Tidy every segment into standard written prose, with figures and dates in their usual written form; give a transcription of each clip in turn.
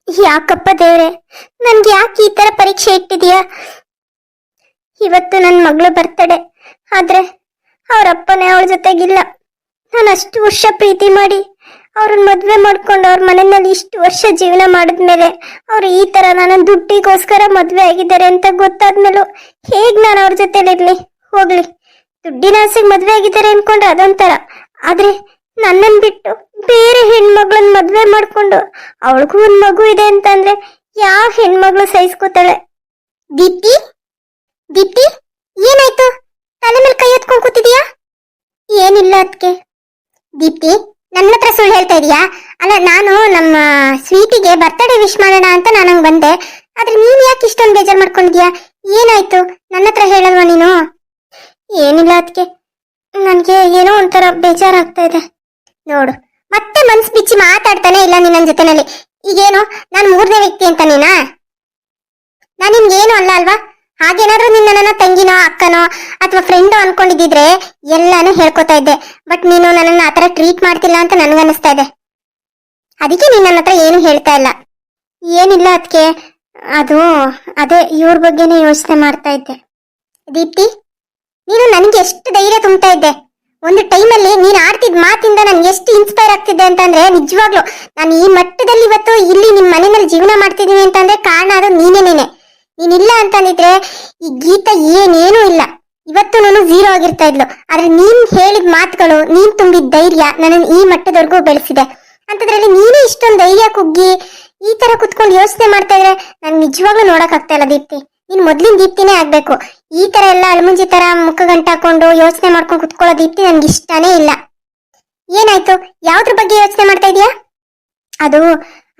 ಯಾಕಪ್ಪ ದೇವ್ರೆ, ನನ್ಗೆ ಯಾಕೆ ಈ ತರ ಪರೀಕ್ಷೆ ಇಟ್ಟಿದೀಯಾ? ಇವತ್ತು ನನ್ನ ಮಗಳು ಬರ್ತಡೆ, ಆದ್ರೆ ಅವರಪ್ಪನೇ ಅವಳ ಜೊತೆಗಿಲ್ಲ. ನಾನು ಅಷ್ಟು ವರ್ಷ ಪ್ರೀತಿ ಮಾಡಿ ಅವ್ರನ್ನ ಮದ್ವೆ ಮಾಡ್ಕೊಂಡು ಅವ್ರ ಮನೆಯಲ್ಲಿ ಇಷ್ಟು ವರ್ಷ ಜೀವನ ಮಾಡಿದ್ಮೇಲೆ ಅವ್ರು ಈ ತರ ನನ್ನ ದುಡ್ಡಿಗೋಸ್ಕರ ಮದ್ವೆ ಆಗಿದ್ದಾರೆ ಅಂತ ಗೊತ್ತಾದ್ಮೇಲೂ ಹೇಗ್ ನಾನು ಅವ್ರ ಜೊತೆಲಿರ್ಲಿ? ಹೋಗ್ಲಿ, ದುಡ್ಡಿನ ಆಸೆಗೆ ಮದ್ವೆ ಆಗಿದ್ದಾರೆ ಅನ್ಕೊಂಡ್ರೆ ಅದೊಂಥರ, ಆದ್ರೆ ನನ್ನನ್ ಬಿಟ್ಟು ಬೇರೆ ಹೆಣ್ಮಗಳನ್ನ ಮದ್ವೆ ಮಾಡ್ಕೊಂಡು ಅವಳಿಗೂ ಒಂದ್ ಮಗು ಇದೆ ಅಂತಂದ್ರೆ ಯಾವ ಹೆಣ್ಮಗಳು ಸಹಿಸ್ಕೋತಾಳೆ? ದೀಪ್ತಿ, ದೀಪ್ತಿ, ಏನಾಯ್ತು? ತಲೆ ಮೇಲೆ ಕೈ ಎತ್ಕೊಂಡ್ ಕೂತಿದೀಯಾ? ಏನಿಲ್ಲ ಅದಕ್ಕೆ. ದೀಪ್ತಿ, ನನ್ನ ಹತ್ರ ಸುಳ್ಳು ಹೇಳ್ತಾ ಇದೀಯಾ? ಅಲ್ಲ, ನಾನು ನಮ್ಮ ಸ್ವೀಟಿಗೆ ಬರ್ತಡೇ ವಿಶ್ ಮಾಡೋಣ ಅಂತ ನಾನು ಬಂದೆ, ಆದ್ರೆ ನೀನ್ ಯಾಕೆ ಇಷ್ಟೊಂದು ಬೇಜಾರು ಮಾಡ್ಕೊಂಡಿದ್ಯಾ? ಏನಾಯ್ತು? ನನ್ನ ಹತ್ರ ಹೇಳಲ್ವಾ ನೀನು? ಏನಿಲ್ಲ ಅದಕ್ಕೆ, ನನ್ಗೆ ಏನೋ ಒಂಥರ ಬೇಜಾರಾಗ್ತಾ ಇದೆ. ನೋಡು, ಮತ್ತೆ ಮನ್ಸು ಬಿಚ್ಚಿ ಮಾತಾಡ್ತಾನೆ ಇಲ್ಲ ನೀನ್ ನನ್ನ ಜೊತೆನಲ್ಲಿ. ಈಗೇನು ನಾನು ಮೂರನೇ ವ್ಯಕ್ತಿ ಅಂತ ನೀನಾ? ನಾನು ನಿನ್ಗೇನು ಅಲ್ಲ ಅಲ್ವಾ? ಹಾಗೇನಾದ್ರೂ ನಿನ್ನ ನನ್ನ ತಂಗಿನೋ ಅಕ್ಕನೋ ಅಥವಾ ಫ್ರೆಂಡೋ ಅನ್ಕೊಂಡಿದ್ರೆ ಎಲ್ಲಾನು ಹೇಳ್ಕೊತಾ ಇದ್ದೆ. ಬಟ್ ನೀನು ನನ್ನನ್ನು ಆತರ ಟ್ರೀಟ್ ಮಾಡ್ತಿಲ್ಲ ಅಂತ ನನ್ಗನ್ನಿಸ್ತಾ ಇದೆ. ಅದಕ್ಕೆ ನೀನ್ ನನ್ನ ಹತ್ರ ಏನು ಹೇಳ್ತಾ ಇಲ್ಲ. ಏನಿಲ್ಲ ಅದಕ್ಕೆ, ಅದೇ ಇವ್ರ ಬಗ್ಗೆನೇ ಯೋಚನೆ ಮಾಡ್ತಾ ಇದ್ದೆ. ದೀಪ್ತಿ, ನೀನು ನನಗೆ ಎಷ್ಟು ಧೈರ್ಯ ತುಂಬ್ತಾ ಇದ್ದೆ. ಒಂದು ಟೈಮಲ್ಲಿ ನೀನ್ ಆಡ್ತಿದ್ ಮಾತಿಂದ ನನ್ಗೆ ಎಷ್ಟು ಇನ್ಸ್ಪೈರ್ ಆಗ್ತಿದ್ದೆ ಅಂತಂದ್ರೆ, ನಿಜವಾಗ್ಲು ನಾನು ಈ ಮಟ್ಟದಲ್ಲಿ ಇವತ್ತು ಇಲ್ಲಿ ನಿಮ್ ಮನೆಯಲ್ಲಿ ಜೀವನ ಮಾಡ್ತಿದೀನಿ ಅಂತಂದ್ರೆ ಕಾರಣ ಅದು ನೀನೇ. ನೀನಿಲ್ಲ ಅಂತಂದಿದ್ರೆ ಈ ಗೀತಾ ಏನೇನೂ ಇಲ್ಲ, ಇವತ್ತು ನಾನು ಝೀರೋ ಆಗಿರ್ತಾ ಇದ್ಲು. ಆದ್ರೆ ನೀನ್ ಹೇಳಿದ ಮಾತುಗಳು, ನೀನ್ ತುಂಬಿದ ಧೈರ್ಯ ನನ್ನನ್ನು ಈ ಮಟ್ಟದವರೆಗೂ ಬೆಳೆಸಿದೆ. ಅಂತದ್ರಲ್ಲಿ ನೀನೇ ಇಷ್ಟೊಂದು ಧೈರ್ಯ ಕುಗ್ಗಿ ಈ ತರ ಕುತ್ಕೊಂಡು ಯೋಚನೆ ಮಾಡ್ತಾ ಇದ್ರೆ ನನ್ ನಿಜವಾಗ್ಲೂ ನೋಡಕ್ ಆಗ್ತಾ ಇಲ್ಲ. ದೀಪ್ತಿ, ನೀನ್ ಮೊದ್ಲಿನ ದೀಪ್ತಿನೇ ಆಗ್ಬೇಕು. ಈ ತರ ಎಲ್ಲ ಅಳಮುಂಜಿ ತರ ಮುಖ ಗಂಟಾಕೊಂಡು ಯೋಚನೆ ಮಾಡ್ಕೊಂಡು ಕುತ್ಕೊಳ್ಳೋ ದೀಪ್ತಿ ನನ್ಗೆ ಇಷ್ಟಾನೇ ಇಲ್ಲ. ಏನಾಯ್ತು? ಯಾವ್ದ್ರ ಬಗ್ಗೆ ಯೋಚನೆ ಮಾಡ್ತಾ ಇದೀಯಾ?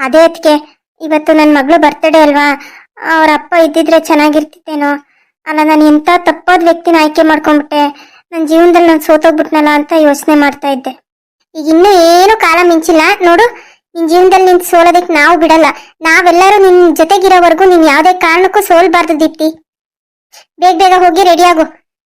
ಅದೇ ಅದಕ್ಕೆ, ಇವತ್ತು ನನ್ನ ಮಗಳು ಬರ್ತಡೇ ಅಲ್ವಾ, ಅವ್ರ ಅಪ್ಪ ಇದ್ದಿದ್ರೆ ಚೆನ್ನಾಗಿರ್ತಿತ್ತೇನೋ. ಅಲ್ಲ, ನಾನು ಎಂತ ತಪ್ಪಾದ ವ್ಯಕ್ತಿನ ಆಯ್ಕೆ ಮಾಡ್ಕೊಂಡ್ಬಿಟ್ಟೆ. ನನ್ನ ಜೀವನದಲ್ಲಿ ನಾನು ಸೋತೋಗ್ಬಿಟ್ನಲ್ಲ ಅಂತ ಯೋಚನೆ ಮಾಡ್ತಾ ಇದ್ದೆ. ಈಗ ಇನ್ನೂ ಏನು ಕಾಲ ಮಿಂಚಿಲ್ಲ ನೋಡು. ನಿನ್ ಜೀವನದಲ್ಲಿ ನಿನ್ ಸೋಲೋದಕ್ಕೆ ನಾವು ಬಿಡಲ್ಲ. ನಾವೆಲ್ಲರೂ ನಿನ್ ಜೊತೆಗಿರೋವರೆಗೂ ನೀನ್ ಯಾವ್ದೇ ಕಾರಣಕ್ಕೂ ಸೋಲ್ಬಾರ್ದು ದೀಪ್ತಿ. ಬೇಗ ಹೋಗಿ ರೆಡಿ ಆಗು.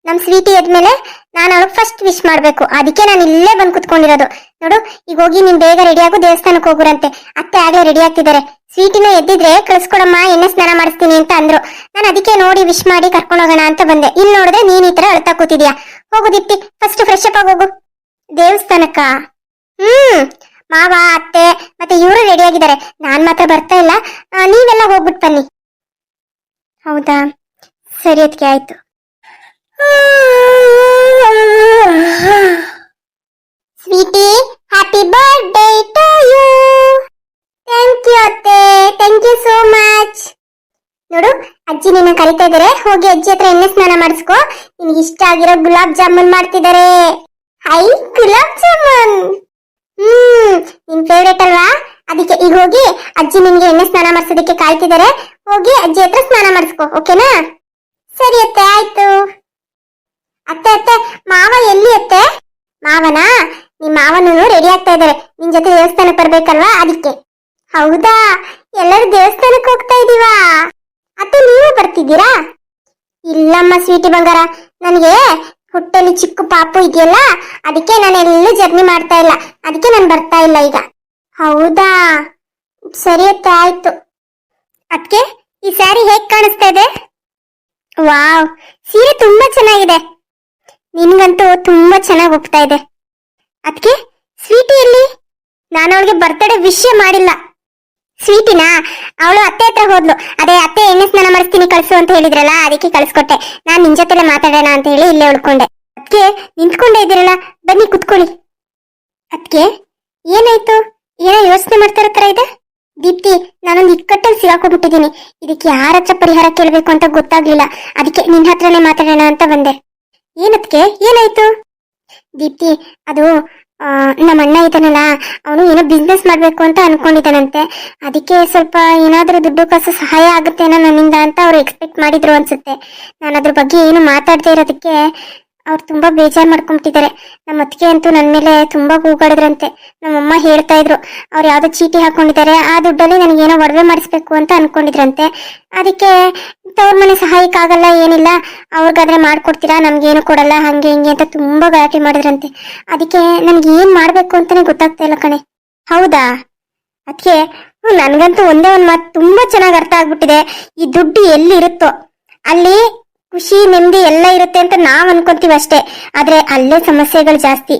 ನಮ್ ಸ್ವೀಟಿ ಎದ್ಮೇಲೆ ನಾನು ಅವಳಿಗೆ ಫಸ್ಟ್ ವಿಶ್ ಮಾಡ್ಬೇಕು. ಅದಕ್ಕೆ ನಾನು ಇಲ್ಲೇ ಬಂದು ಕುತ್ಕೊಂಡಿರೋದು. ನೋಡು, ಈಗ ಹೋಗಿ ನೀನ್ ಬೇಗ ರೆಡಿ ಆಗು, ದೇವಸ್ಥಾನಕ್ಕೆ ಹೋಗುರಂತೆ. ಅತ್ತೆ ಆಗ್ಲೇ ರೆಡಿ ಆಗ್ತಿದ್ದಾರೆ. ಸ್ವೀಟಿನ ಎದ್ದಿದ್ರೆ ಕಳ್ಸ್ಕೊಡಮ್ಮ, ಎಣ್ಣೆ ಸ್ನಾನ ಮಾಡಿಸ್ತೀನಿ ಅಂತ ಅಂದ್ರು. ನಾನು ಅದಕ್ಕೆ ನೋಡಿ ವಿಶ್ ಮಾಡಿ ಕರ್ಕೊಂಡು ಹೋಗೋಣ ಅಂತ ಬಂದೆ. ಇಲ್ಲಿ ನೋಡಿದ್ರೆ ನೀನ್ ಈ ತರ ಅಳ್ತಾ ಕೂತಿದ್ಯಾ. ಹೋಗು ದೀಪ್ತಿ, ಫಸ್ಟ್ ಫ್ರೆಶ್ ಅಪ್ ಆಗೋಗು. ದೇವಸ್ಥಾನಕ್ಕ? ಮಾವ, ಅತ್ತೆ ಮತ್ತೆ ಇವರು ರೆಡಿ ಆಗಿದ್ದಾರೆ. ನಾನ್ ಮಾತ್ರ ಬರ್ತಾ ಇಲ್ಲ. ನೀವೆಲ್ಲ ಹೋಗ್ಬಿಟ್ಟು ಬನ್ನಿ. ಹೌದಾ, ಸರಿ ಅದಕ್ಕೆ, ಆಯ್ತು. Sweety, happy birthday to you. Thank you ಅತ್ತೆ, ಥ್ಯಾಂಕ್ ಯು ಸೋ ಮಚ್. ನೋಡು, ಅಜ್ಜಿ ನಿನ್ನ ಕರಿತಾ ಇದಾರೆ. ಹೋಗಿ ಅಜ್ಜಿ ಹತ್ರ ಎಣ್ಣೆ ಸ್ನಾನ ಮಾಡಿಸ್ಕೋ. ನಿನ್ಗೆ ಇಷ್ಟ ಆಗಿರೋ ಗುಲಾಬ್ ಜಾಮೂನ್ ಮಾಡ್ತಿದ್ದಾರೆ. ಹೈ, ಗುಲಾಬ್ ಜಾಮೂನ್ ನಿನ್ ಫೇವ್ರೇಟ್ ಅಲ್ವಾ? ಅದಕ್ಕೆ ಈಗ ಹೋಗಿ ಅಜ್ಜಿ ನಿನ್ಗೆ ಎಣ್ಣೆ ಸ್ನಾನ ಮಾಡಿಸೋದಕ್ಕೆ ಕಾಯ್ತಿದ್ದಾರೆ. ಹೋಗಿ ಅಜ್ಜಿ ಹತ್ರ ಸ್ನಾನ ಮಾಡಿಸ್ಕೋ, ಓಕೆನಾ? ಸರಿ ಅತ್ತೆ, ಆಯ್ತು. ಅತ್ತೆ, ಮಾವ ಎಲ್ಲಿ ಅತ್ತೆ? ಮಾವನಾ? ನಿಮ್ ಮಾವನು ರೆಡಿ ಆಗ್ತಾ ಇದಾರೆ. ನಿನ್ ಜೊತೆ ದೇವಸ್ಥಾನಕ್ಕೆ ಬರ್ಬೇಕಲ್ವಾ, ಅದಕ್ಕೆ. ಹೌದಾ, ಎಲ್ಲರೂ ದೇವಸ್ಥಾನಕ್ಕೆ ಹೋಗ್ತಾ ಇದೀವಾ? ಅತ್ತೆ, ನೀವು ಬರ್ತಿದ್ದೀರಾ? ಇಲ್ಲಮ್ಮ ಸ್ವೀಟಿ ಬಂಗಾರ, ನನಗೆ ಹೊಟ್ಟೆಲಿ ಚಿಕ್ಕ ಪಾಪು ಇದೆಯಲ್ಲ, ಅದಕ್ಕೆ ನಾನು ಎಲ್ಲೂ ಜರ್ನಿ ಮಾಡ್ತಾ ಇಲ್ಲ. ಅದಕ್ಕೆ ನಾನು ಬರ್ತಾ ಇಲ್ಲ ಈಗ. ಹೌದಾ, ಸರಿ ಅತ್ತೆ, ಆಯ್ತು. ಅದಕ್ಕೆ ಈ ಸ್ಯಾರಿ ಹೇಗ್ ಕಾಣಿಸ್ತಾ ಇದೆ? ವಾವ್, ಸೀರೆ ತುಂಬಾ ಚೆನ್ನಾಗಿದೆ. ನಿನ್ಗಂತೂ ತುಂಬಾ ಚೆನ್ನಾಗಿ ಒಪ್ತಾ ಇದೆ. ಅದಕ್ಕೆ ಸ್ವೀಟಿಯಲ್ಲಿ ನಾನು ಅವಳಿಗೆ ಬರ್ತಡೇ ವಿಶ್ ಮಾಡಿಲ್ಲ. ಸ್ವೀಟಿನಾ? ಅವಳು ಅತ್ತೆ ಹತ್ರ ಹೋದ್ಲು. ಅದೇ ಅತ್ತೆ ಎಣ್ಣೆ ಸ್ನಾನ ಮಾಡಿಸ್ತೀನಿ ಕಳ್ಸು ಅಂತ ಹೇಳಿದ್ರಲ್ಲ, ಅದಕ್ಕೆ ಕಳ್ಸ್ಕೊಟ್ಟೆ. ನಾನ್ ನಿನ್ ಜೊತೆಲೆ ಮಾತಾಡೋಣ ಅಂತ ಹೇಳಿ ಇಲ್ಲೇ ಉಳ್ಕೊಂಡೆ. ಅದಕ್ಕೆ ನಿಂತ್ಕೊಂಡೆ ಇದ್ದೀರಲ್ಲ, ಬನ್ನಿ ಕುತ್ಕೊಳ್ಳಿ. ಅದಕ್ಕೆ ಏನಾಯ್ತು? ಏನೋ ಯೋಚನೆ ಮಾಡ್ತಾ ಇರೋ ತರ ಇದೆ. ದೀಪ್ತಿ, ನಾನೊಂದು ಇಕ್ಕಟ್ಟಲ್ಲಿ ಸಿಗಾಕೊಂಡ್ಬಿಟ್ಟಿದ್ದೀನಿ. ಇದಕ್ಕೆ ಯಾರ ಹತ್ರ ಪರಿಹಾರ ಕೇಳಬೇಕು ಅಂತ ಗೊತ್ತಾಗ್ಲಿಲ್ಲ. ಅದಕ್ಕೆ ನಿನ್ ಹತ್ರನೇ ಮಾತಾಡೋಣ ಅಂತ ಬಂದೆ. ಏನದಕ್ಕೆ, ಏನಾಯ್ತು? ದೀಪ್ತಿ, ಅದು ನಮ್ಮ ಅಣ್ಣ ಇದ್ದಾನಲ್ಲ, ಅವನು ಏನೋ ಬಿಸ್ನೆಸ್ ಮಾಡ್ಬೇಕು ಅಂತ ಅನ್ಕೊಂಡಿದ್ದಾನಂತೆ. ಅದಕ್ಕೆ ಸ್ವಲ್ಪ ಏನಾದ್ರೂ ದುಡ್ಡು ಕಾಸು ಸಹಾಯ ಆಗುತ್ತೇನೋ ನನ್ನಿಂದ ಅಂತ ಅವ್ರು ಎಕ್ಸ್ಪೆಕ್ಟ್ ಮಾಡಿದ್ರು ಅನ್ಸುತ್ತೆ. ನಾನು ಅದ್ರ ಬಗ್ಗೆ ಏನು ಮಾತಾಡದೇ ಇರೋದಕ್ಕೆ ಅವ್ರು ತುಂಬಾ ಬೇಜಾರು ಮಾಡ್ಕೊಂಬಿಟ್ಟಿದ್ದಾರೆ. ನಮ್ಮ ಅತ್ತಿಗೆ ಅಂತೂ ನನ್ನ ಮೇಲೆ ತುಂಬಾ ಕೂಗಾಡಿದ್ರಂತೆ. ನಮ್ಮಮ್ಮ ಹೇಳ್ತಾ ಇದ್ರು, ಅವ್ರು ಯಾವ್ದೋ ಚೀಟಿ ಹಾಕೊಂಡಿದ್ದಾರೆ, ಆ ದುಡ್ಡಲ್ಲಿ ನನಗೇನೋ ಒಡವೆ ಮಾಡಿಸ್ಬೇಕು ಅಂತ ಅನ್ಕೊಂಡಿದ್ರಂತೆ. ಅದಕ್ಕೆ ತವ್ರ ಮನೆ ಸಹಾಯಕ್ಕಾಗಲ್ಲ, ಏನಿಲ್ಲ, ಅವ್ರಿಗಾದ್ರೆ ಮಾಡ್ಕೊಡ್ತೀರಾ, ನಮ್ಗೇನು ಕೊಡಲ್ಲ, ಹಂಗೆ ಹಿಂಗೆ ಅಂತ ತುಂಬಾ ಗಲಾಟೆ ಮಾಡಿದ್ರಂತೆ. ಅದಕ್ಕೆ ನನ್ಗೆ ಏನ್ ಮಾಡ್ಬೇಕು ಅಂತಾನೆ ಗೊತ್ತಾಗ್ತಾ ಇಲ್ಲ ಕಣೆ. ಹೌದಾ? ಅದಕ್ಕೆ ನನ್ಗಂತೂ ಒಂದೇ ಒಂದ್ ಮಾತು ತುಂಬಾ ಚೆನ್ನಾಗಿ ಅರ್ಥ ಆಗ್ಬಿಟ್ಟಿದೆ. ಈ ದುಡ್ಡು ಎಲ್ಲಿ ಇರುತ್ತೋ ಅಲ್ಲಿ ಖುಷಿ ನೆಮ್ಮದಿ ಎಲ್ಲ ಇರುತ್ತೆ ಅಂತ ನಾವ್ ಅನ್ಕೊಂತೀವಿ ಅಷ್ಟೇ, ಆದ್ರೆ ಅಲ್ಲೇ ಸಮಸ್ಯೆಗಳು ಜಾಸ್ತಿ.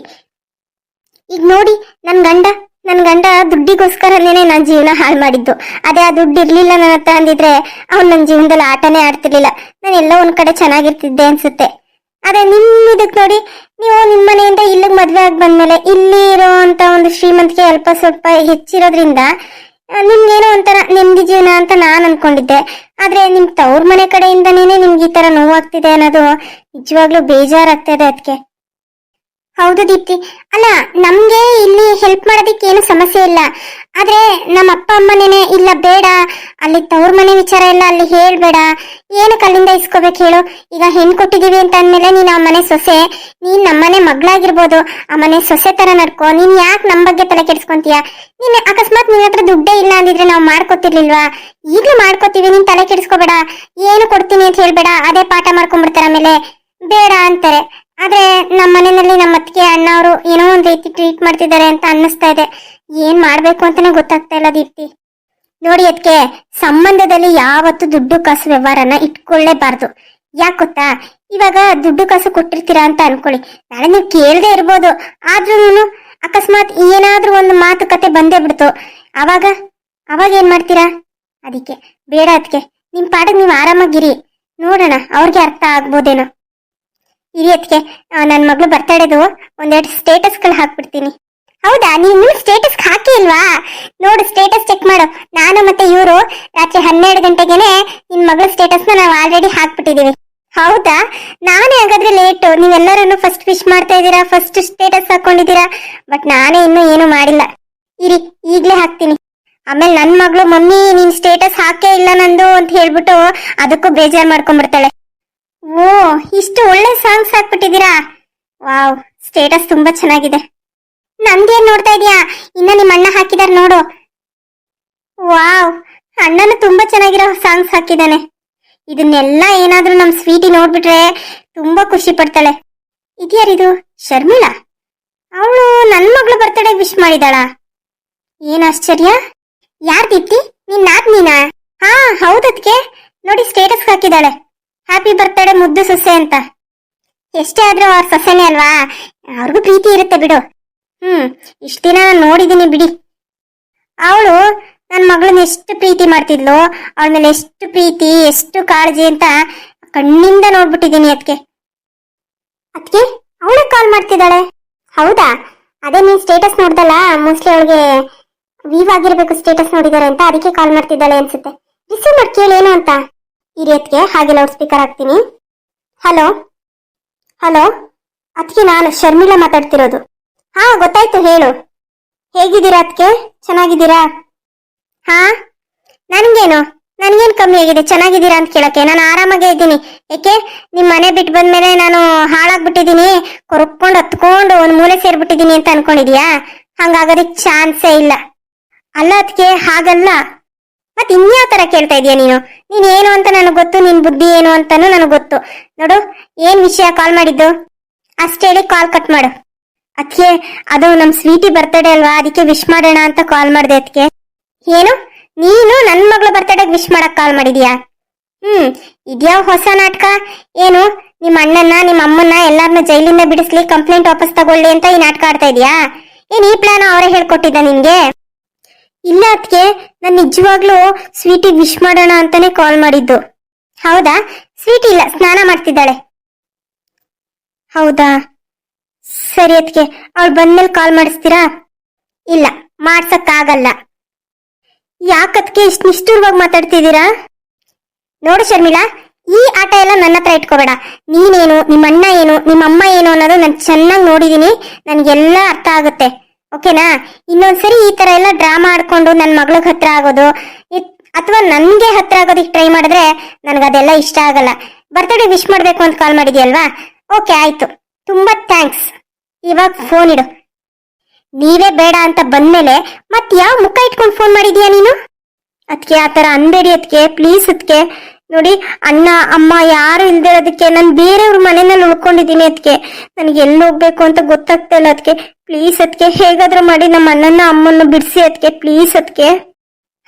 ಈಗ ನೋಡಿ, ನನ್ ಗಂಡ ದುಡ್ಡಿಗೋಸ್ಕರನೇ ನಾನ್ ಜೀವನ ಹಾಳು ಮಾಡಿದ್ದು. ಅದೇ ಆ ದುಡ್ಡು ಇರ್ಲಿಲ್ಲ ನನ್ನ ಹತ್ರ ಅಂದಿದ್ರೆ ಅವ್ನು ನನ್ನ ಜೀವನದಲ್ಲಿ ಆಟನೇ ಆಡ್ತಿರ್ಲಿಲ್ಲ, ನಾನು ಎಲ್ಲೋ ಒಂದ್ ಕಡೆ ಚೆನ್ನಾಗಿರ್ತಿದ್ದೆ ಅನ್ಸುತ್ತೆ. ಅದೇ ನಿಮ್ ಇದಕ್ ನೋಡಿ, ನೀವು ನಿಮ್ ಮನೆಯಿಂದ ಇಲ್ಲಿಗೆ ಮದ್ವೆ ಆಗಿ ಬಂದ್ಮೇಲೆ ಇಲ್ಲಿ ಇರೋ ಅಂತ ಒಂದು ಶ್ರೀಮಂತಿಗೆ ಅಲ್ಪ ಸ್ವಲ್ಪ ಹೆಚ್ಚಿರೋದ್ರಿಂದ ನಿಮ್ಗೇನೋ ಒಂಥರ ನೆಮ್ಮದಿ ಜೀವನ ಅಂತ ನಾನ್ ಅನ್ಕೊಂಡಿದ್ದೆ. ಆದ್ರೆ ನಿಮ್ ತವ್ರ ಮನೆ ಕಡೆಯಿಂದನೇ ನಿಮ್ಗೆ ಈ ತರ ನೋವಾಗ್ತಿದೆ ಅನ್ನೋದು ನಿಜವಾಗ್ಲೂ ಬೇಜಾರಾಗ್ತಿದೆ. ಅದಕ್ಕೆ ಹೌದು ದೀಪ್ತಿ, ಅಲ್ಲ ನಮ್ಗೆ ಇಲ್ಲಿ ಹೆಲ್ಪ್ ಮಾಡೋದಿಕ್ಕೆ ಏನು ಸಮಸ್ಯೆ ಇಲ್ಲ. ಆದ್ರೆ ನಮ್ಮ ಅಪ್ಪ ಅಮ್ಮನೇನೆ ಇಲ್ಲ ಬೇಡ, ಅಲ್ಲಿ ತವ್ರ ಮನೆ ವಿಚಾರ ಎಲ್ಲ ಅಲ್ಲಿ ಹೇಳ್ಬೇಡ, ಏನಕ್ಕೆ ಅಲ್ಲಿಂದ ಇಸ್ಕೋಬೇಕು ಹೇಳು. ಈಗ ಹೆಣ್ ಕೊಟ್ಟಿದೀವಿ ಅಂತ ಅಂದ್ಮೇಲೆ ನೀನ್ ಆ ಮನೆ ಸೊಸೆ, ನೀನ್ ನಮ್ಮನೆ ಮಗಳಾಗಿರ್ಬೋದು, ಆ ಮನೆ ಸೊಸೆ ತರ ನಡ್ಕೋ. ನೀನ್ ಯಾಕೆ ನಮ್ ಬಗ್ಗೆ ತಲೆ ಕೆಡ್ಸ್ಕೊಂತೀಯ? ನೀನ್ ಅಕಸ್ಮಾತ್ ನಿನ್ ಹತ್ರ ದುಡ್ಡೇ ಇಲ್ಲ ಅಂದಿದ್ರೆ ನಾವು ಮಾಡ್ಕೊತಿರ್ಲಿಲ್ವಾ? ಈಗ್ಲೂ ಮಾಡ್ಕೋತೀವಿ, ನೀನ್ ತಲೆ ಕೆಡ್ಸ್ಕೋಬೇಡ, ಏನು ಕೊಡ್ತೀನಿ ಅಂತ ಹೇಳ್ಬೇಡ, ಅದೇ ಪಾಠ ಮಾಡ್ಕೊಂಡ್ಬಿಡ್ತಾರ ಆಮೇಲೆ ಬೇಡ ಅಂತಾರೆ. ಆದ್ರೆ ನಮ್ಮ ಮನೆಯಲ್ಲಿ ನಮ್ಮ ಅತ್ತಿಗೆ ಅಣ್ಣ ಅವರು ಏನೋ ಒಂದ್ ರೀತಿ ಟ್ರೀಟ್ ಮಾಡ್ತಿದ್ದಾರೆ ಅಂತ ಅನ್ನಿಸ್ತಾ ಇದೆ. ಏನ್ ಮಾಡ್ಬೇಕು ಅಂತಾನೆ ಗೊತ್ತಾಗ್ತಾ ಇಲ್ಲ ದೀಪ್ತಿ. ನೋಡಿ ಅದಕ್ಕೆ ಸಂಬಂಧದಲ್ಲಿ ಯಾವತ್ತು ದುಡ್ಡು ಕಾಸು ವ್ಯವಹಾರನ ಇಟ್ಕೊಳ್ಳೇಬಾರ್ದು. ಯಾಕೆ ಗೊತ್ತಾ, ಇವಾಗ ದುಡ್ಡು ಕಾಸು ಕೊಟ್ಟಿರ್ತೀರಾ ಅಂತ ಅನ್ಕೊಳ್ಳಿ, ನಾಳೆ ನೀವು ಕೇಳದೆ ಇರ್ಬೋದು, ಆದ್ರೂ ಅಕಸ್ಮಾತ್ ಏನಾದ್ರೂ ಒಂದು ಮಾತುಕತೆ ಬಂದೇ ಬಿಡ್ತು, ಅವಾಗ ಏನ್ ಮಾಡ್ತೀರಾ? ಅದಕ್ಕೆ ಬೇಡ, ಅದಕ್ಕೆ ನಿಮ್ ಪಾಠಕ್ ನೀವು ಆರಾಮಾಗಿರಿ, ನೋಡೋಣ ಅವ್ರಿಗೆ ಅರ್ಥ ಆಗ್ಬೋದೇನೋ. ಹಿರಿಯತ್ಗೆ ನನ್ನ ಮಗಳು ಬರ್ತಡೇದು ಒಂದೆರಡು ಸ್ಟೇಟಸ್ಗಳು ಹಾಕ್ಬಿಡ್ತೀನಿ. ಹೌದಾ, ನೀನು ಸ್ಟೇಟಸ್ ಹಾಕಿ ಇಲ್ವಾ? ನೋಡು, ಸ್ಟೇಟಸ್ ಚೆಕ್ ಮಾಡು. ನಾನು ಮತ್ತೆ ಇವರು ರಾತ್ರಿ 12 ಗಂಟೆಗೆನೆ ನಿನ್ ಮಗಳ ಸ್ಟೇಟಸ್ನ ನಾವು ಆಲ್ರೆಡಿ ಹಾಕ್ಬಿಟ್ಟಿದೀವಿ. ಹೌದಾ, ನಾನೇ ಹಾಗಾದ್ರೆ ಲೇಟು. ನೀವೆಲ್ಲರೂ ಫಸ್ಟ್ ವಿಶ್ ಮಾಡ್ತಾ ಇದ್ದೀರಾ, ಫಸ್ಟ್ ಸ್ಟೇಟಸ್ ಹಾಕೊಂಡಿದ್ದೀರಾ, ಬಟ್ ನಾನೇ ಇನ್ನೂ ಏನು ಮಾಡಿಲ್ಲ. ಇರಿ, ಈಗ್ಲೇ ಹಾಕ್ತೀನಿ. ಆಮೇಲೆ ನನ್ ಮಗಳು ಮಮ್ಮಿ ನೀನ್ ಸ್ಟೇಟಸ್ ಹಾಕೇ ಇಲ್ಲ ನಂದು ಅಂತ ಹೇಳ್ಬಿಟ್ಟು ಅದಕ್ಕೂ ಬೇಜಾರ್ ಮಾಡ್ಕೊಂಡ್ಬಿಡ್ತಾಳೆ. ಓ, ಇಷ್ಟು ಒಳ್ಳೆ ಸಾಂಗ್ಸ್ ಹಾಕ್ಬಿಟ್ಟಿದ್ದೀರಾ. ವಾವ್, ಸ್ಟೇಟಸ್ ತುಂಬಾ ಚೆನ್ನಾಗಿದೆ. ನಂದೇನ್ ನೋಡ್ತಾ ಇದೀಯಾ? ಇನ್ನ ನಿಮ್ಮ ಅಣ್ಣ ಹಾಕಿದಾರ ನೋಡು. ವಾವ್, ಅಣ್ಣನು ತುಂಬಾ ಚೆನ್ನಾಗಿರೋ ಸಾಂಗ್ಸ್ ಹಾಕಿದಾನೆ. ಇದನ್ನೆಲ್ಲ ಏನಾದ್ರೂ ನಮ್ ಸ್ವೀಟಿ ನೋಡ್ಬಿಟ್ರೆ ತುಂಬಾ ಖುಷಿ ಪಡ್ತಾಳೆ. ಇದ್ಯಾರಿದು? ಶರ್ಮಿಳಾ? ಅವಳು ನನ್ ಮಗಳು ಬರ್ತಡೇ ವಿಶ್ ಮಾಡಿದಾಳ? ಏನ್ ಆಶ್ಚರ್ಯ. ಯಾರ್ ದೀಪ್ತಿ, ನಿನ್ ನಾದ್ನೀನಾ? ಹಾ ಹೌದದ್ಕೆ, ನೋಡಿ ಸ್ಟೇಟಸ್ ಹಾಕಿದಾಳೆ, ಹ್ಯಾಪಿ ಬರ್ತ್ಡೇ ಮುದ್ದು ಸೊಸೆ ಅಂತ. ಎಷ್ಟೇ ಆದ್ರೂ ಅವ್ರ ಸೊಸೆನೇ ಅಲ್ವಾ, ಅವ್ರಿಗೂ ಪ್ರೀತಿ ಇರುತ್ತೆ ಬಿಡು. ಇಷ್ಟ ದಿನ ನಾನು ನೋಡಿದೀನಿ ಬಿಡಿ. ಅವಳು ನನ್ನ ಮಗಳನ್ನ ಎಷ್ಟು ಪ್ರೀತಿ ಮಾಡ್ತಿದ್ಲು, ಅವಳ ಮೇಲೆ ಎಷ್ಟು ಪ್ರೀತಿ ಎಷ್ಟು ಕಾಳಜಿ ಅಂತ ಕಣ್ಣಿಂದ ನೋಡ್ಬಿಟ್ಟಿದೀನಿ. ಅದಕ್ಕೆ ಅವಳು ಕಾಲ್ ಮಾಡ್ತಿದ್ದಾಳೆ. ಹೌದಾ, ಅದೇ ನೀನ್ ಸ್ಟೇಟಸ್ ನೋಡ್ದಲ್ಲ, ಮೋಸ್ಟ್ಲಿ ಅವಳಿಗೆ ವೀವ್ ಆಗಿರ್ಬೇಕು, ಸ್ಟೇಟಸ್ ನೋಡಿದಾರೆ ಅಂತ, ಅದಕ್ಕೆ ಕಾಲ್ ಮಾಡ್ತಿದ್ದಾಳೆ ಅನ್ಸುತ್ತೆ. ರಿಸೀವ್ ಮಾಡಿ ಕೇಳಿ ಏನು ಅಂತ. ಹಿರಿಯತ್ಗೆ ಹಾಗೆ ಲೌಡ್ ಸ್ಪೀಕರ್ ಹಾಕ್ತೀನಿ. ಹಲೋ ಹಲೋ, ಅದಕ್ಕೆ ನಾನು ಶರ್ಮಿಳಾ ಮಾತಾಡ್ತಿರೋದು. ಹಾ ಗೊತ್ತಾಯ್ತು, ಹೇಳು. ಹೇಗಿದ್ದೀರಾ ಅದಕ್ಕೆ? ಚೆನ್ನಾಗಿದ್ದೀರಾ? ಹಾ, ನನ್ಗೇನು ಕಮ್ಮಿ ಆಗಿದೆ ಚೆನ್ನಾಗಿದ್ದೀರಾ ಅಂತ ಕೇಳಕ್ಕೆ? ನಾನು ಆರಾಮಾಗೇ ಇದ್ದೀನಿ. ಯಾಕೆ, ನಿಮ್ ಮನೆ ಬಿಟ್ಟು ಬಂದ್ಮೇಲೆ ನಾನು ಹಾಳಾಗ್ಬಿಟ್ಟಿದೀನಿ, ಕೊರಕೊಂಡು ಹತ್ಕೊಂಡು ಒಂದ್ ಮೂಲೆ ಸೇರ್ಬಿಟ್ಟಿದೀನಿ ಅಂತ ಅನ್ಕೊಂಡಿದ್ಯಾ? ಹಂಗಾಗೋದಕ್ಕೆ ಚಾನ್ಸೇ ಇಲ್ಲ. ಅಲ್ಲ ಅದಕ್ಕೆ, ಹಾಗಲ್ಲ. ಮತ್ ಇನ್ಯಾವ ತರ ಕೇಳ್ತಾ ಇದೀಯ ನೀನು? ನೀನ್ ಏನು ಅಂತ ನನಗೆ ಗೊತ್ತು, ನಿನ್ ಬುದ್ಧಿ ಏನು ಅಂತಾನು ನನಗೆ ಗೊತ್ತು. ನೋಡು, ಏನ್ ವಿಷಯ ಕಾಲ್ ಮಾಡಿದ್ದು ಅಷ್ಟೇ ಹೇಳಿ ಕಾಲ್ ಕಟ್ ಮಾಡು. ಅದಕ್ಕೆ ಅದು ನಮ್ ಸ್ವೀಟಿ ಬರ್ತಡೇ ಅಲ್ವಾ, ಅದಕ್ಕೆ ವಿಶ್ ಮಾಡೋಣ ಅಂತ ಕಾಲ್ ಮಾಡಿದೆ. ಅದಕ್ಕೆ ಏನು, ನೀನು ನನ್ ಮಗಳ ಬರ್ತಡೇಗೆ ವಿಶ್ ಮಾಡಕ್ ಕಾಲ್ ಮಾಡಿದ್ಯಾ? ಇದ್ಯಾವ ಹೊಸ ನಾಟಕ? ಏನು, ನಿಮ್ಮ ಅಣ್ಣನ್ನ ನಿಮ್ಮ ಅಮ್ಮನ್ನ ಎಲ್ಲಾರನ್ನ ಜೈಲಿಂದ ಬಿಡಿಸ್ಲಿ, ಕಂಪ್ಲೇಂಟ್ ವಾಪಸ್ ತಗೊಳ್ಳಿ ಅಂತ ಈ ನಾಟಕ ಆಡ್ತಾ ಇದೀಯಾ? ಏನ್ ಈ ಪ್ಲಾನ್ ಅವರೇ ಹೇಳ್ಕೊಟ್ಟಿದ್ದ ನಿನ್ಗೆ? ಇಲ್ಲ ಅದಕ್ಕೆ, ನಾನು ನಿಜವಾಗ್ಲೂ ಸ್ವೀಟಿ ವಿಶ್ ಮಾಡೋಣ ಅಂತಾನೆ ಕಾಲ್ ಮಾಡಿದ್ದು. ಹೌದಾ, ಸ್ವೀಟಿ ಇಲ್ಲ, ಸ್ನಾನ ಮಾಡ್ತಿದ್ದಾಳೆ. ಹೌದಾ, ಸರಿ ಅದಕ್ಕೆ, ಅವಳು ಬಂದ್ಮೇಲೆ ಕಾಲ್ ಮಾಡಿಸ್ತೀರಾ? ಇಲ್ಲ, ಮಾಡ್ಸಕ್ಕಾಗಲ್ಲ. ಯಾಕದ್ಕೆ ಇಷ್ಟು ನಿಷ್ಠುರವಾಗಿ ಮಾತಾಡ್ತಿದ್ದೀರಾ? ನೋಡು ಶರ್ಮಿಳಾ, ಈ ಆಟ ಎಲ್ಲ ನನ್ನ ಹತ್ರ ಇಟ್ಕೋಬೇಡ. ನೀನೇನು, ನಿಮ್ಮ ಅಣ್ಣ ಏನು, ನಿಮ್ಮ ಅಮ್ಮ ಏನು ಅನ್ನೋದು ನಾನು ಚೆನ್ನಾಗಿ ನೋಡಿದೀನಿ, ನನ್ಗೆಲ್ಲ ಅರ್ಥ ಆಗುತ್ತೆ. ಓಕೆನಾ? ಇನ್ನೊಂದ್ಸರಿ ಈ ತರ ಎಲ್ಲ ಡ್ರಾಮಾ ಆಡ್ಕೊಂಡು ನನ್ನ ಮಗಳಿಗೆ ಹತ್ರ ಆಗೋದು ಅಥವಾ ನನ್ಗೆ ಹತ್ರ ಆಗೋದಿಕ್ ಟ್ರೈ ಮಾಡಿದ್ರೆ ನನ್ಗದೆಲ್ಲ ಇಷ್ಟ ಆಗಲ್ಲ. ಬರ್ತಡೇ ವಿಶ್ ಮಾಡ್ಬೇಕು ಅಂತ ಕಾಲ್ ಮಾಡಿದ್ಯಲ್ವಾ? ಓಕೆ ಆಯ್ತು, ತುಂಬಾ ಥ್ಯಾಂಕ್ಸ್. ಇವಾಗ ಫೋನ್ ಇಡು. ನೀವೇ ಬೇಡ ಅಂತ ಬಂದ್ಮೇಲೆ ಮತ್ ಯಾವ ಮುಖ ಇಟ್ಕೊಂಡು ಫೋನ್ ಮಾಡಿದ್ಯಾ ನೀನು? ಅದಕ್ಕೆ ಆ ತರ ಅನ್ಬೇಡಿ ಅದಕ್ಕೆ, ಪ್ಲೀಸ್. ಅದಕ್ಕೆ ನೋಡಿ, ಅಣ್ಣ ಅಮ್ಮ ಯಾರು ಇಲ್ದೇ ಇರೋದಕ್ಕೆ ನಾನು ಬೇರೆಯವ್ರ ಮನೆಯಲ್ಲಿ ಉಳ್ಕೊಂಡಿದ್ದೀನಿ. ಅದಕ್ಕೆ ನನಗೆ ಎಲ್ಲಿ ಹೋಗ್ಬೇಕು ಅಂತ ಗೊತ್ತಾಗ್ತಾ ಇಲ್ಲ. ಅದಕ್ಕೆ ಪ್ಲೀಸ್, ಅದಕ್ಕೆ ಹೇಗಾದ್ರೂ ಮಾಡಿ ನಮ್ಮ ಅಣ್ಣನ ಅಮ್ಮನ್ನ ಬಿಡಿಸಿ. ಅದಕ್ಕೆ ಪ್ಲೀಸ್. ಅದಕ್ಕೆ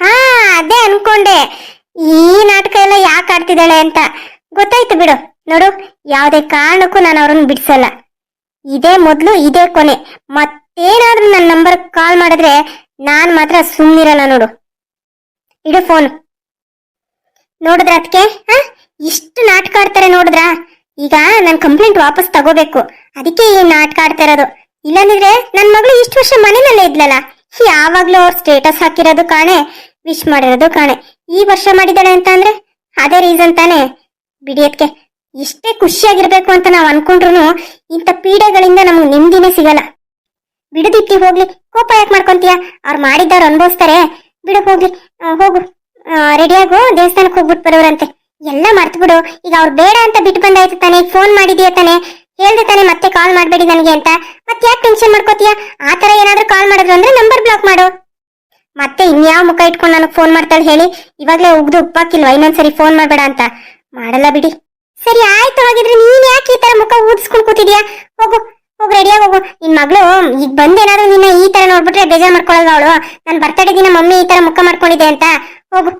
ಹಾ, ಅದೇ ಅನ್ಕೊಂಡೆ ಈ ನಾಟಕ ಎಲ್ಲ ಯಾಕೆ ಆಡ್ತಿದ್ದಾಳೆ ಅಂತ. ಗೊತ್ತಾಯ್ತು ಬಿಡು. ನೋಡು, ಯಾವುದೇ ಕಾರಣಕ್ಕೂ ನಾನು ಅವ್ರನ್ನ ಬಿಡ್ಸಲ್ಲ. ಇದೇ ಮೊದಲು, ಇದೇ ಕೊನೆ. ಮತ್ತೇನಾದ್ರೂ ನನ್ನ ನಂಬರ್ ಕಾಲ್ ಮಾಡಿದ್ರೆ ನಾನ್ ಮಾತ್ರ ಸುಮ್ಮನಿರಲ್ಲ ನೋಡು. ಇಡು ಫೋನ್. ನೋಡಿದ್ರ ಅದಕ್ಕೆ ಇಷ್ಟು ನಾಟಕ ಆಡ್ತಾರೆ ನೋಡಿದ್ರ. ಈಗ ನನ್ ಕಂಪ್ಲೇಂಟ್ ವಾಪಸ್ ತಗೋಬೇಕು, ಅದಕ್ಕೆ ಈ ನಾಟಕ ಆಡ್ತಾ ಇರೋದು. ಇಲ್ಲಂದಿದ್ರೆ ನನ್ ಮಗಳು ಇಷ್ಟು ವರ್ಷ ಮನೆಯಲ್ಲೇ ಇದ್ಲಲ್ಲ, ಯಾವಾಗ್ಲೂ ಅವ್ರ ಸ್ಟೇಟಸ್ ಹಾಕಿರೋದು ಕಾಣೆ, ವಿಶ್ ಮಾಡಿರೋದು ಕಾಣೆ. ಈ ವರ್ಷ ಮಾಡಿದಾಳೆ ಅಂತ ಅಂದ್ರೆ ಅದೇ ರೀಸನ್ ತಾನೆ. ಬಿಡಿಯತ್ಕೆ ಇಷ್ಟೇ ಖುಷಿಯಾಗಿರ್ಬೇಕು ಅಂತ ನಾವ್ ಅನ್ಕೊಂಡ್ರು ಇಂಥ ಪೀಡೆಗಳಿಂದ ನಮ್ಗೆ ನೆಮ್ಮದಿನೇ ಸಿಗಲ್ಲ. ಬಿಡುದಿಟ್ಟಿ ಹೋಗ್ಲಿ, ಕೋಪ ಯಾಕೆ ಮಾಡ್ಕೊಂತೀಯ? ಅವ್ರು ಮಾಡಿದ್ದವ್ರು ಅನ್ಭವಿಸ್ತಾರೆ. ಬಿಡು ಹೋಗ್ಲಿ. ಹೋಗು, ರೆಡಿಯಾಗು, ದೇವಸ್ಥಾನಕ್ಕೆ ಹೋಗ್ಬಿಟ್ಟು ಬರೋರಂತೆ. ಎಲ್ಲ ಮರ್ತು ಬಿಡು. ಈಗ ಅವ್ರು ಬೇಡ ಅಂತ ಬಿಟ್ಟು ಬಂದಾಯ್ತು ತಾನೆ. ಫೋನ್ ಮಾಡಿದೀಯ ತಾನೆ, ಹೇಳ್ದೆ ತಾನೆ ಮತ್ತೆ ಕಾಲ್ ಮಾಡ್ಬೇಡಿ ನನಗೆ ಅಂತ. ಮತ್ತೆ ಯಾಕೆ ಟೆನ್ಷನ್ ಮಾಡ್ಕೋತೀಯ? ಆ ತರ ಏನಾದ್ರೂ ಕಾಲ್ ಮಾಡಿದ್ರು ಅಂದ್ರೆ ನಂಬರ್ ಬ್ಲಾಕ್ ಮಾಡು. ಮತ್ತೆ ಇನ್ಯಾವ ಮುಖ ಇಟ್ಕೊಂಡು ನನಗೆ ಫೋನ್ ಮಾಡ್ತಾಳೆ ಹೇಳಿ? ಇವಾಗ್ಲೇ ಉಗ್ದು ಉಪ್ಪಾಕಿಲ್ವಾ ಇನ್ನೊಂದ್ಸರಿ ಫೋನ್ ಮಾಡ್ಬೇಡ ಅಂತ? ಮಾಡಲ್ಲ ಬಿಡಿ. ಸರಿ ಆಯ್ತು, ಹಾಗಿದ್ರೆ ನೀನ್ ಯಾಕೆ ಈ ತರ ಮುಖ ಊದಿಸ್ಕೊಂಡು ಕೂತಿದ್ಯಾ? ಹೋಗು ಹೋಗ್, ರೆಡಿಯಾಗಿ ಹೋಗು. ನಿನ್ ಮಗಳು ಈಗ ಬಂದೇನಾದ್ರೂ ನಿನ್ನ ಈ ತರ ನೋಡ್ಬಿಟ್ರೆ ಬೇಜಾರ್ ಮಾಡ್ಕೊಳಲ್ವ ಅವಳು? ನನ್ ಬರ್ತಡೇ ದಿನ ಮಮ್ಮಿ ಈ ತರ ಮುಖ ಮಾಡ್ಕೊಂಡಿದೆ ಅಂತ. ಹೋಗು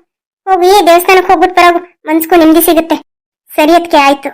ಹೋಗಿ ದೇವಸ್ಥಾನಕ್ಕೆ ಹೋಗ್ಬಿಟ್ಟು ಬರೋಗು, ಮನ್ಸ್ಗೂ ನೆಮ್ಮದಿ ಸಿಗುತ್ತೆ. ಸರಿ ಅದಕ್ಕೆ ಆಯ್ತು.